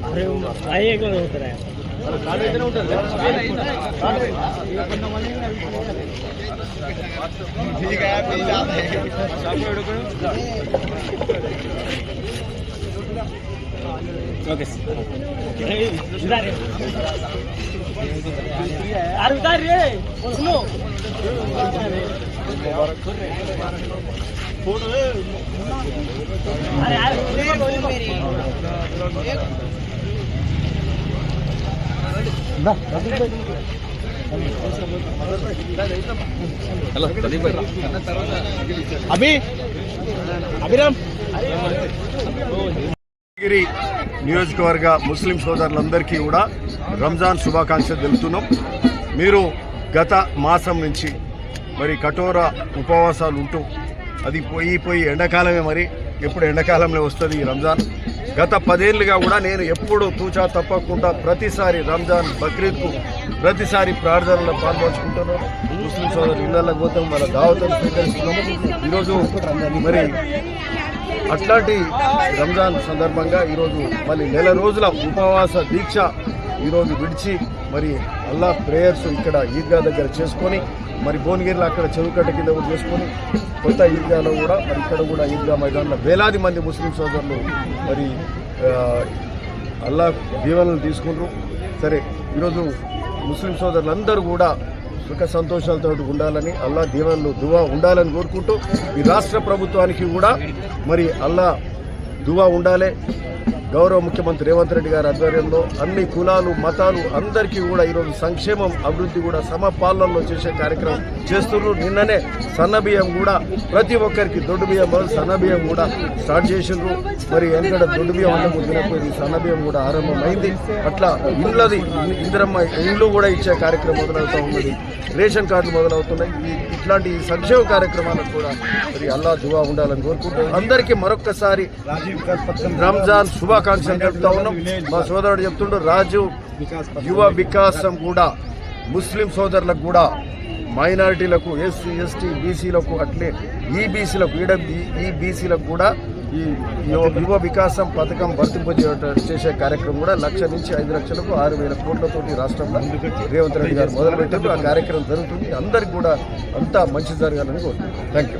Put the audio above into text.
अरे भाई एक होता है ठीक है ओके अरे उतार रे सुनो अरे अभी अभिराम గిరి నియోజకవర్గ ముస్లిం సోదరులందరికీ కూడా రంజాన్ శుభాకాంక్షలు తెలుపుతున్నాం. మీరు గత మాసం నుంచి మరి కఠోర ఉపవాసాలు ఉంటూ అది పోయి ఎండాకాలమే, మరి ఎప్పుడు ఎండాకాలంలో వస్తుంది ఈ రంజాన్. గత 10 ఏళ్ళుగా కూడా నేను ఎప్పుడు తూచా తప్పకుండా ప్రతిసారి రంజాన్ బక్రీద్కు ప్రతిసారి ప్రార్థనలో పాల్పంచుకుంటున్నాను. ముస్లిం సోదరులు ఇళ్లకు పోతాం, వాళ్ళ దావతను స్వీకరిస్తున్నాము. ఈరోజు మరి అట్లాంటి రంజాన్ సందర్భంగా ఈరోజు మళ్ళీ 1 రోజుల ఉపవాస దీక్ష ఈరోజు విడిచి మరి అల్లా ప్రేయర్స్ ఇక్కడ ఈద్గా దగ్గర చేసుకొని, మరి భువనగిరిలో అక్కడ చెరువుకట్ట కింద కూడా చేసుకొని, కొత్త ఈద్గాలో కూడా మరి ఇక్కడ కూడా ఈద్గా మైదానంలో వేలాది మంది ముస్లిం సోదరులు మరి అల్లా దీవెనలు తీసుకుంటారు. సరే, ఈరోజు ముస్లిం సోదరులందరూ కూడా సుఖ సంతోషాలతో ఉండాలని, అల్లా దీవెనలు దువా ఉండాలని కోరుకుంటూ, ఈ రాష్ట్ర ప్రభుత్వానికి కూడా మరి అల్లా దువా ఉండాలి. గౌరవ ముఖ్యమంత్రి రేవంత్ రెడ్డి గారి ఆధ్వర్యంలో అన్ని కులాలు మతాలు అందరికీ కూడా ఈరోజు సంక్షేమం అభివృద్ధి కూడా సమపాలనలో చేసే కార్యక్రమం చేస్తున్నారు. నిన్ననే సన్నబియ్యం కూడా ప్రతి ఒక్కరికి దొడ్డు బియ్యం సన్నబియ్యం కూడా స్టార్ట్ చేసిండ్రు. మరి ఎందుకంటే దొడ్డు బియ్యం అన్నం తినకపోయింది, సన్నబియ్యం కూడా ఆరంభమైంది. అట్లా ఇందిరమ్మ ఇండ్లు కూడా ఇచ్చే కార్యక్రమం మొదలవుతూ ఉన్నది, రేషన్ కార్డులు మొదలవుతున్నాయి. ఇట్లాంటి సంక్షేమ కార్యక్రమాలకు కూడా మరి అల్లా దువా ఉండాలని కోరుకుంటూ అందరికీ మరొక్కసారి రంజాన్ శుభాకాంక్షలు చెప్తా ఉన్నాం. మా సోదరుడు చెప్తుండ్రు, రాజీవ్ యువ వికాసం కూడా ముస్లిం సోదరులకు కూడా, మైనారిటీలకు, ఎస్సీ ఎస్టీ బీసీలకు, అట్లే ఈబీసీలకు ఈ బీసీలకు కూడా ఈ యువ వికాసం పథకం వర్తింపజేసే కార్యక్రమం కూడా 1 లక్ష నుంచి 5 లక్షలకు 6,000 కోట్లతోటి రాష్ట్రంలో రేవంత్ రెడ్డి గారు మొదలుపెట్టారు. ఆ కార్యక్రమం జరుగుతుంది. అందరికి కూడా అంతా మంచి జరగాలని కోరుతున్నాను. Thank you.